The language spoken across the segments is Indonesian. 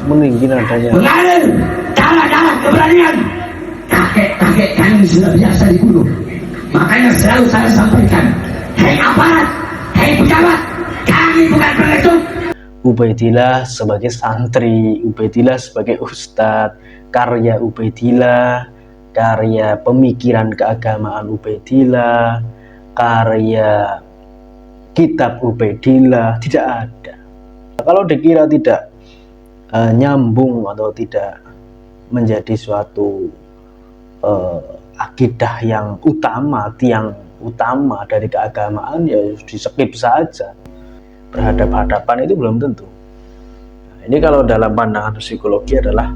meninggi nadanya. Mengalir darah-darah keberanian. Kakek-kakek kami sudah biasa dibunuh. Makanya selalu saya sampaikan, hei aparat, hei pejabat, kami bukan pengecut. Ubaidillah sebagai santri, Ubaidillah sebagai ustadz, karya Ubaidillah, karya pemikiran keagamaan Ubaidillah, karya kitab Ubaidillah tidak ada. Kalau dikira tidak nyambung atau tidak menjadi suatu akidah yang utama, tiang utama dari keagamaan, ya di skip saja. Berhadap-hadapan itu belum tentu. Nah, ini kalau dalam pandangan psikologi adalah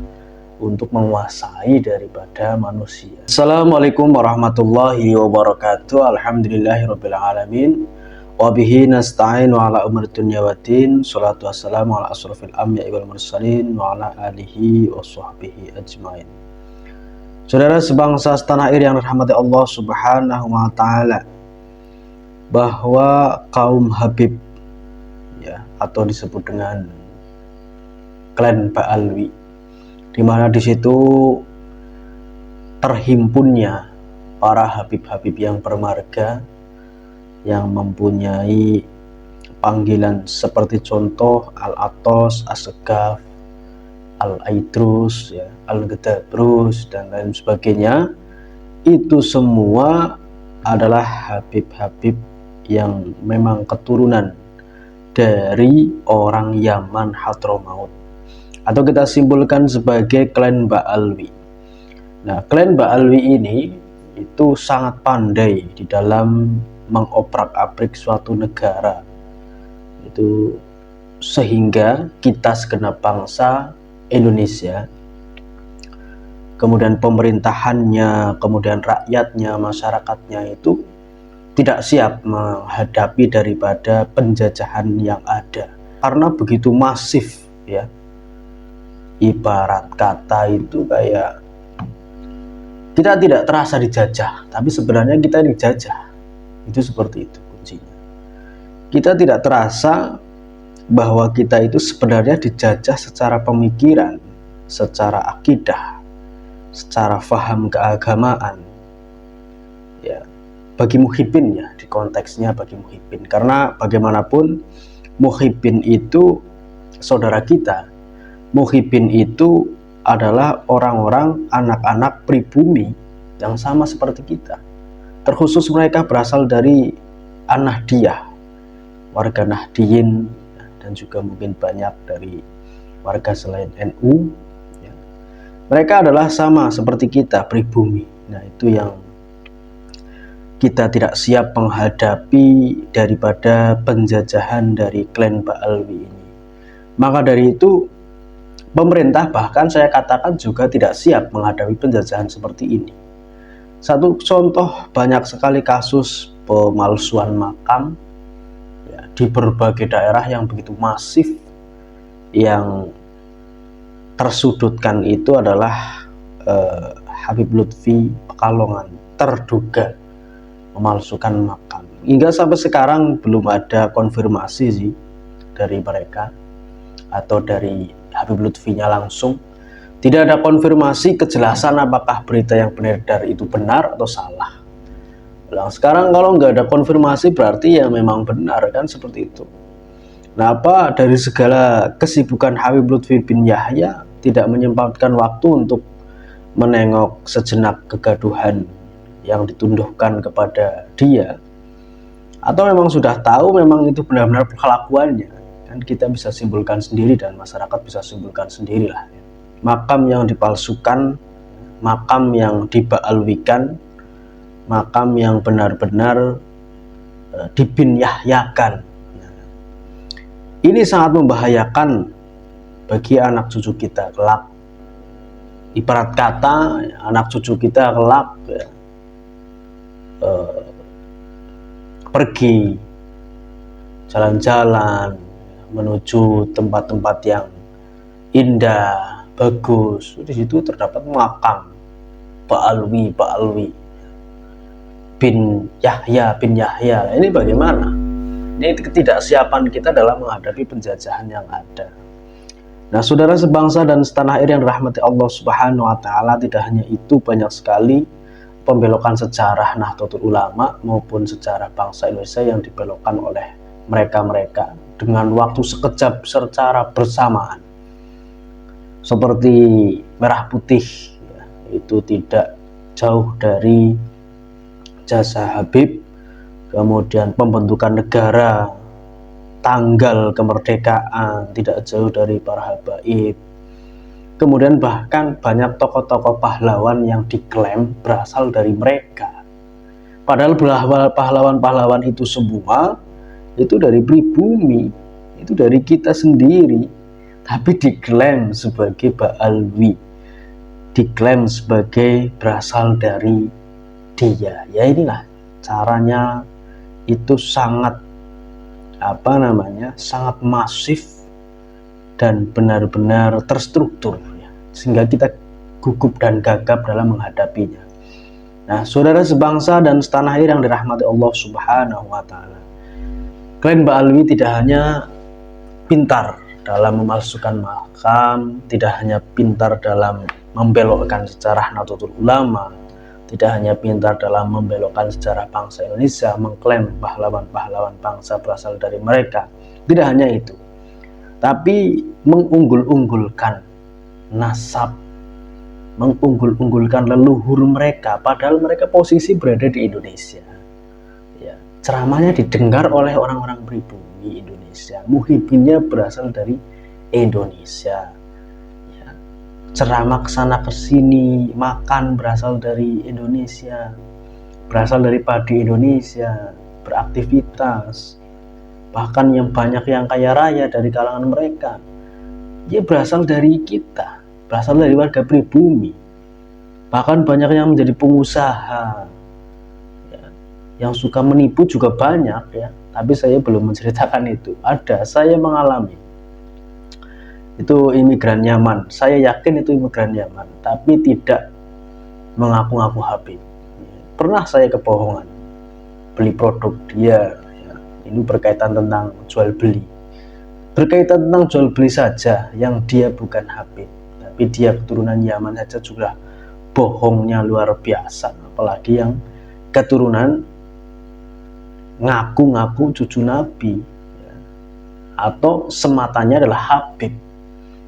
untuk menguasai daripada manusia. Assalamualaikum warahmatullahi wabarakatuh. Alhamdulillahirabbil alamin. Wa bihi nasta'in wa ala umuri dunya waddin. Shalatu wassalamu ala asrofil anbiya'i wal mursalin wa ala alihi wa sahbihi ajmain. Saudara sebangsa setanah air yang dirahmati Allah Subhanahu wa taala, bahwa kaum Habib ya, atau disebut dengan klan Ba'alwi, di mana di situ terhimpunnya para habib-habib yang bermarga, yang mempunyai panggilan seperti contoh Al-Atos, As-Segaf, Al-Aidrus, ya, Al-Gedabrus, dan lain sebagainya. Itu semua adalah habib-habib yang memang keturunan dari orang Yaman Hadramaut, atau kita simpulkan sebagai klan Ba'alwi. Nah, klan Ba'alwi ini itu sangat pandai di dalam mengoprak-aprik suatu negara, itu sehingga kita segenap bangsa Indonesia, kemudian pemerintahannya, kemudian rakyatnya, masyarakatnya itu tidak siap menghadapi daripada penjajahan yang ada, karena begitu masif ya. Ibarat kata itu kayak kita tidak terasa dijajah, tapi sebenarnya kita dijajah. Itu seperti itu kuncinya. Kita tidak terasa bahwa kita itu sebenarnya dijajah secara pemikiran, secara akidah, secara faham keagamaan ya, bagi muhibbin ya, di konteksnya bagi muhibbin, karena bagaimanapun muhibbin itu saudara kita. Muhibbin itu adalah orang-orang, anak-anak pribumi yang sama seperti kita. Terkhusus mereka berasal dari An-Nahdiyah, warga Nahdiyin, dan juga mungkin banyak dari warga selain NU ya. Mereka adalah sama seperti kita, pribumi. Nah, itu yang kita tidak siap menghadapi daripada penjajahan dari klan Ba'alwi ini. Maka dari itu pemerintah, bahkan saya katakan, juga tidak siap menghadapi penjajahan seperti ini. Satu contoh, banyak sekali kasus pemalsuan makam ya, di berbagai daerah yang begitu masif. Yang tersudutkan itu adalah Habib Lutfi Pekalongan, terduga memalsukan makam. Hingga sampai sekarang belum ada konfirmasi sih dari mereka atau dari Habib Lutfinya langsung. Tidak ada konfirmasi kejelasan apakah berita yang beredar itu benar atau salah. Nah, sekarang kalau nggak ada konfirmasi berarti ya memang benar, kan seperti itu. Nah, apa dari segala kesibukan Habib Lutfi bin Yahya tidak menyempatkan waktu untuk menengok sejenak kegaduhan yang ditunduhkan kepada dia, atau memang sudah tahu memang itu benar-benar kelakuannya? Kan kita bisa simpulkan sendiri dan masyarakat bisa simpulkan sendirilah. Makam yang dipalsukan, makam yang diba'alwikan, makam yang benar-benar dibin yahyakan. Ini sangat membahayakan bagi anak cucu kita kelak. Ibarat kata anak cucu kita kelak ya, pergi jalan-jalan menuju tempat-tempat yang indah, bagus. Di situ terdapat makam Ba'alwi bin Yahya. Ini bagaimana? Ini ketidaksiapan kita dalam menghadapi penjajahan yang ada. Nah, saudara sebangsa dan setanah air yang dirahmati Allah Subhanahu wa taala, tidak hanya itu, banyak sekali pembelokan sejarah Nahdlatul Ulama maupun sejarah bangsa Indonesia yang dibelokkan oleh mereka-mereka dengan waktu sekejap secara bersamaan. Seperti Merah Putih, ya, itu tidak jauh dari jasa Habib, kemudian pembentukan negara, tanggal kemerdekaan tidak jauh dari para habaib. Kemudian bahkan banyak tokoh-tokoh pahlawan yang diklaim berasal dari mereka. Padahal pahlawan-pahlawan itu semua itu dari pribumi, itu dari kita sendiri, tapi diklaim sebagai Ba'alwi, diklaim sebagai berasal dari dia. Ya inilah caranya, itu sangat sangat masif dan benar-benar terstruktur, ya, sehingga kita gugup dan gagap dalam menghadapinya. Nah, saudara sebangsa dan setanah air yang dirahmati Allah Subhanahu wa taala, klan Ba'alwi tidak hanya pintar dalam memalsukan makam, tidak hanya pintar dalam membelokkan sejarah Nahdlatul Ulama, tidak hanya pintar dalam membelokkan sejarah bangsa Indonesia, mengklaim pahlawan-pahlawan bangsa berasal dari mereka. Tidak hanya itu, tapi mengunggul-unggulkan nasab, mengunggul-unggulkan leluhur mereka, padahal mereka posisi berada di Indonesia. Ya, ceramahnya didengar oleh orang-orang pribumi Indonesia, muhibinnya berasal dari Indonesia. Ya, ceramah kesana kesini, makan berasal dari Indonesia, berasal dari padi Indonesia, beraktivitas. Bahkan yang banyak yang kaya raya dari kalangan mereka, dia berasal dari kita, berasal dari warga pribumi. Bahkan banyak yang menjadi pengusaha, ya, yang suka menipu juga banyak, ya. Tapi saya belum menceritakan itu. Ada, saya mengalami. Itu imigran Yaman. Saya yakin itu imigran Yaman, tapi tidak mengaku-ngaku Habib. Pernah saya kebohongan, beli produk dia. Ini berkaitan tentang jual beli, berkaitan tentang jual beli saja, yang dia bukan Habib, tapi dia keturunan Yaman saja sudah bohongnya luar biasa, apalagi yang keturunan ngaku-ngaku cucu Nabi, ya, atau sematanya adalah Habib,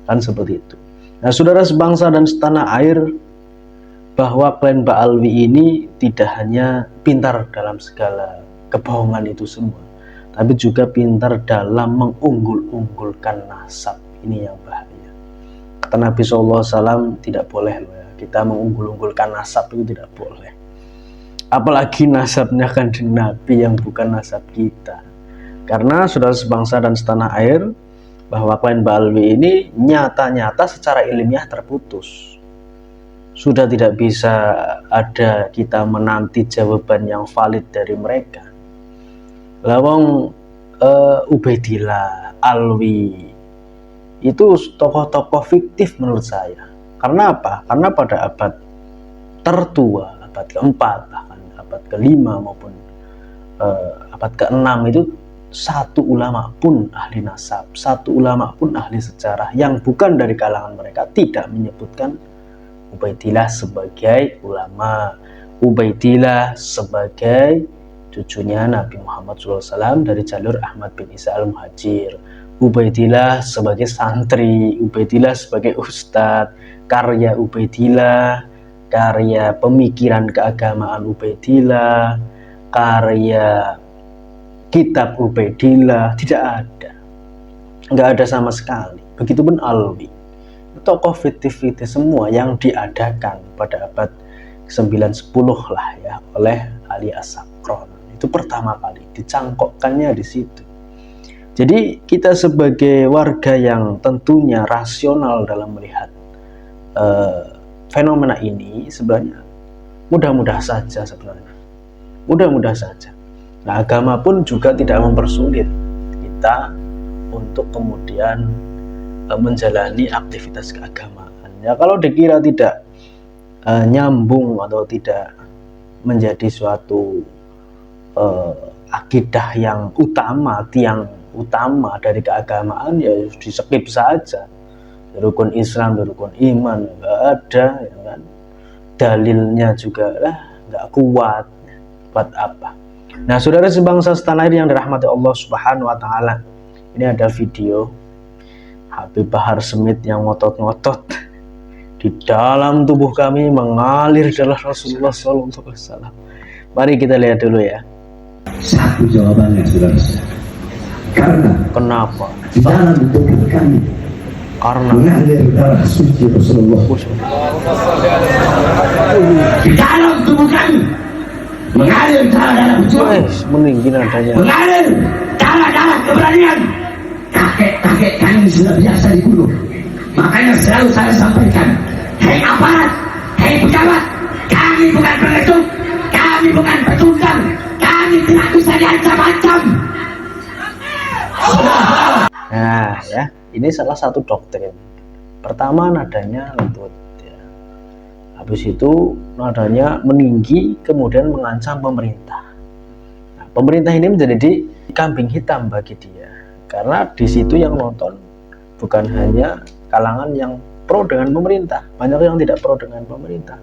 kan seperti itu. Nah, saudara sebangsa dan setanah air, bahwa klan Ba'alwi ini tidak hanya pintar dalam segala kebohongan itu semua, tapi juga pintar dalam mengunggul-unggulkan nasab. Ini yang bahaya. Kata Nabi SAW, tidak boleh loh, ya, kita mengunggul-unggulkan nasab, itu tidak boleh. Apalagi nasabnya Kanjeng Nabi yang bukan nasab kita. Karena saudara sebangsa dan setanah air, bahwa klan Ba'alwi ini nyata-nyata secara ilmiah terputus. Sudah tidak bisa ada kita menanti jawaban yang valid dari mereka. Lawang Ubaidillah, Alwi, itu tokoh-tokoh fiktif menurut saya. Karena apa? Karena pada abad tertua, abad keempat, bahkan abad kelima maupun abad keenam itu, satu ulama pun ahli nasab, satu ulama pun ahli sejarah yang bukan dari kalangan mereka tidak menyebutkan Ubaidillah sebagai ulama, Ubaidillah sebagai cucunya Nabi Muhammad SAW dari jalur Ahmad bin Isa al-Muhajir, Ubaidillah sebagai santri, Ubaidillah sebagai ustadz, karya Ubaidillah, karya pemikiran keagamaan Ubaidillah, karya kitab Ubaidillah, tidak ada, nggak ada sama sekali. Begitupun Alwi, tokoh fiktif-fiktif semua yang diadakan pada abad 9-10 lah, ya, oleh Ali As-Sakron. Itu pertama kali dicangkokkannya di situ. Jadi kita sebagai warga yang tentunya rasional dalam melihat fenomena ini, sebenarnya mudah-mudah saja sebenarnya. Mudah-mudah saja. Nah, agama pun juga tidak mempersulit kita untuk kemudian menjalani aktivitas keagamaan. Ya, kalau dikira tidak nyambung atau tidak menjadi suatu akidah yang utama, tiang utama dari keagamaan, ya di skip saja. rukun Islam, rukun iman, nggak ada, ya kan? Dalilnya juga nggak kuat, buat apa? Nah, saudara sebangsa setanah air yang dirahmati Allah Subhanahu Wa Taala, ini ada video Habib Bahar Smith yang ngotot-ngotot di dalam tubuh kami mengalir darah Rasulullah SAW. Mari kita lihat dulu ya. Satu jawabannya, saudara. Karena Kenapa? di dalam tubuh kami Karena mengalir darah suci Rasulullah. Di dalam tubuh kami mengalir darah berjuang, meninggi nadanya. mengalir darah keberanian. Kakek-kakek kami sudah biasa dibunuh. Makanya selalu saya sampaikan, hei aparat, hei pejabat, kami bukan pengecut, kami bukan pecundang, kami tidak bisa diancam-ancam. Nah ya, ini salah satu doktrin. Pertama nadanya lembut ya. Habis itu nadanya meninggi, kemudian mengancam pemerintah. Nah, pemerintah ini menjadi kambing hitam bagi dia, karena di situ yang nonton bukan hanya kalangan yang pro dengan pemerintah, banyak yang tidak pro dengan pemerintah.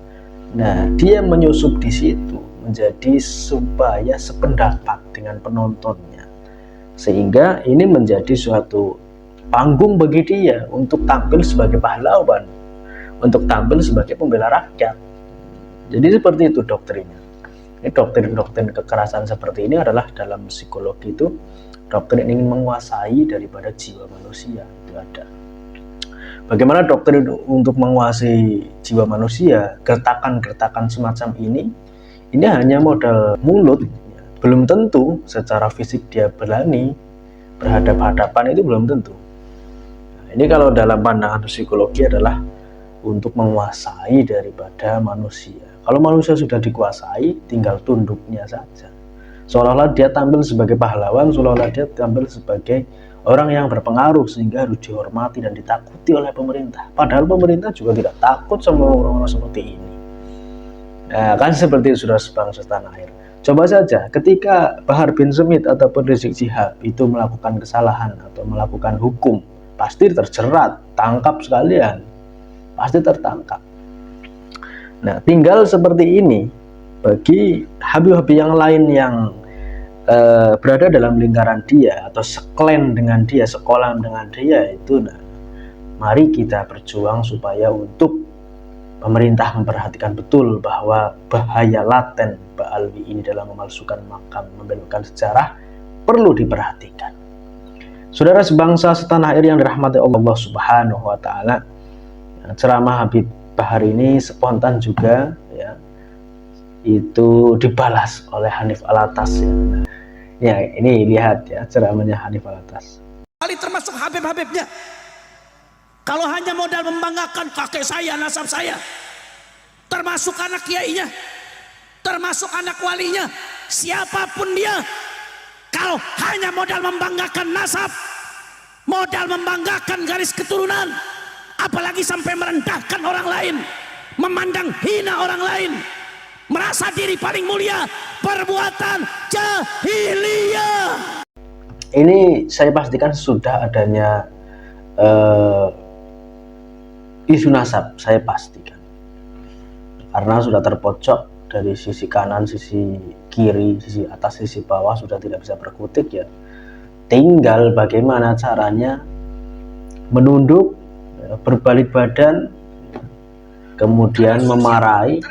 Nah, dia menyusup di situ menjadi supaya sependapat dengan penontonnya, sehingga ini menjadi suatu panggung bagi dia untuk tampil sebagai pahlawan, untuk tampil sebagai pembela rakyat. Jadi seperti itu doktrinnya. Ini doktrin-doktrin kekerasan seperti ini adalah dalam psikologi itu doktrin ingin menguasai daripada jiwa manusia. Itu ada. Bagaimana doktrin untuk menguasai jiwa manusia? Gertakan-gertakan semacam ini hanya modal mulut. Belum tentu secara fisik dia berani berhadapan-hadapan, itu belum tentu. Nah, ini kalau dalam pandangan psikologi adalah untuk menguasai daripada manusia. Kalau manusia sudah dikuasai, tinggal tunduknya saja. Seolah-olah dia tampil sebagai pahlawan, seolah-olah dia tampil sebagai orang yang berpengaruh sehingga harus dihormati dan ditakuti oleh pemerintah. Padahal pemerintah juga tidak takut sama orang-orang seperti ini. Nah, kan seperti itu, sudah sebangsa tanah air. Coba saja ketika Bahar bin Smith ataupun Rizik Syihab itu melakukan kesalahan atau melakukan hukum, pasti terjerat, tangkap sekalian, pasti tertangkap. Nah, tinggal seperti ini bagi habib-habib yang lain yang berada dalam lingkaran dia atau seklen dengan dia, sekolah dengan dia itu. Nah, mari kita berjuang supaya untuk pemerintah memperhatikan betul bahwa bahaya laten Ba'alwi ini dalam memalsukan makam, membelokkan sejarah perlu diperhatikan. Saudara sebangsa setanah air yang dirahmati Allah Subhanahu Wa Taala, ceramah Habib Bahar ini spontan juga ya, itu dibalas oleh Hanif Alatas ya. Ya, ini lihat ya ceramahnya Hanif Alatas. Kali termasuk Habib-habibnya. Kalau hanya modal membanggakan kakek saya, nasab saya, termasuk anak kiainya, termasuk anak walinya, siapapun dia, kalau hanya modal membanggakan nasab, modal membanggakan garis keturunan, apalagi sampai merendahkan orang lain, memandang hina orang lain, merasa diri paling mulia, perbuatan jahiliyah. Ini saya pastikan sudah adanya isu nasab, saya pastikan, karena sudah terpojok dari sisi kanan, sisi kiri, sisi atas, sisi bawah, sudah tidak bisa berkutik ya. Tinggal bagaimana caranya menunduk, berbalik badan, kemudian memarahi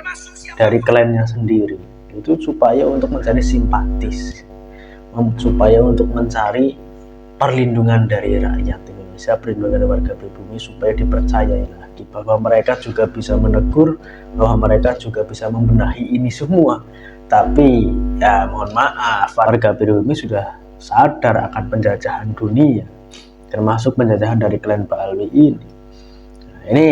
dari klannya sendiri, itu supaya untuk mencari simpatis, supaya untuk mencari perlindungan dari rakyat Indonesia, perlindungan dari warga pribumi, supaya dipercayai lagi bahwa mereka juga bisa menegur, bahwa mereka juga bisa membenahi ini semua. Tapi ya mohon maaf, warga pribumi sudah sadar akan penjajahan dunia, termasuk penjajahan dari klan Ba'alwi ini. Nah, ini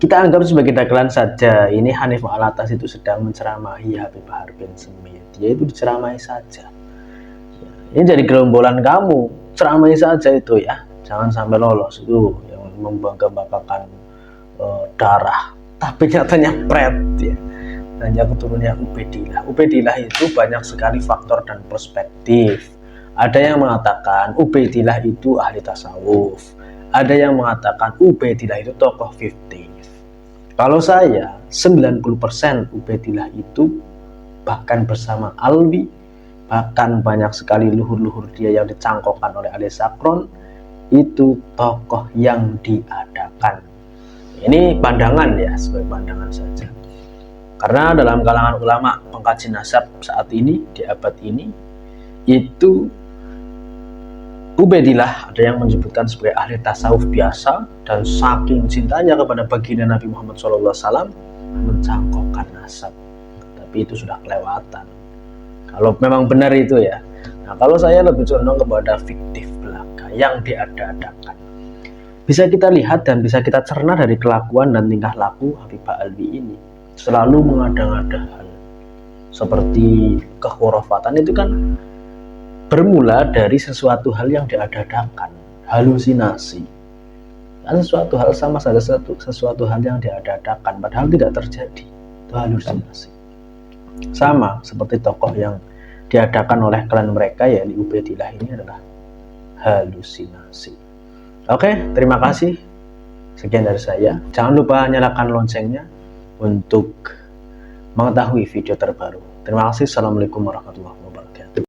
kita anggap sebagai dagelan saja. Ini Hanif Alatas itu sedang menceramahi Habib Bahar bin Smith, yaitu diceramahi saja. Ini jadi gerombolan kamu, ceramahi saja itu ya, jangan sampai lolos itu yang membangga-banggakan darah, tapi nyatanya pret ya, hanya keturunannya Ubaidillah. Ubaidillah itu banyak sekali faktor dan perspektif. Ada yang mengatakan Ubaidillah itu ahli tasawuf, ada yang mengatakan Ubaidillah itu tokoh fiktif. Kalau saya 90% Ubaidillah itu bahkan bersama Alwi, bahkan banyak sekali luhur-luhur dia yang dicangkokkan oleh Ali Sakron, itu tokoh yang diadakan. Ini pandangan ya, sebagai pandangan saja. Karena dalam kalangan ulama pengkaji nasab saat ini, di abad ini, itu Ubaidillah ada yang menyebutkan sebagai ahli tasawuf biasa, dan saking cintanya kepada baginda Nabi Muhammad SAW mencangkokkan nasab. Tapi itu sudah kelewatan. Kalau memang benar itu ya. Nah, kalau saya lebih condong kepada fiktif belaka yang diada-adakan. Bisa kita lihat dan bisa kita cerna dari kelakuan dan tingkah laku Habibah Alwi ini. Selalu mengada-ngada hal. Seperti kekhurafatan itu kan bermula dari sesuatu hal yang diada-adakan, halusinasi. Dan sesuatu hal sama saja sesuatu hal yang diada-adakan, padahal tidak terjadi, itu halusinasi. Sama seperti tokoh yang diadakan oleh klan mereka, yakni Ubaidillah, ini adalah halusinasi. Oke, terima kasih. Sekian dari saya. Jangan lupa nyalakan loncengnya untuk mengetahui video terbaru. Terima kasih. Assalamualaikum warahmatullahi wabarakatuh.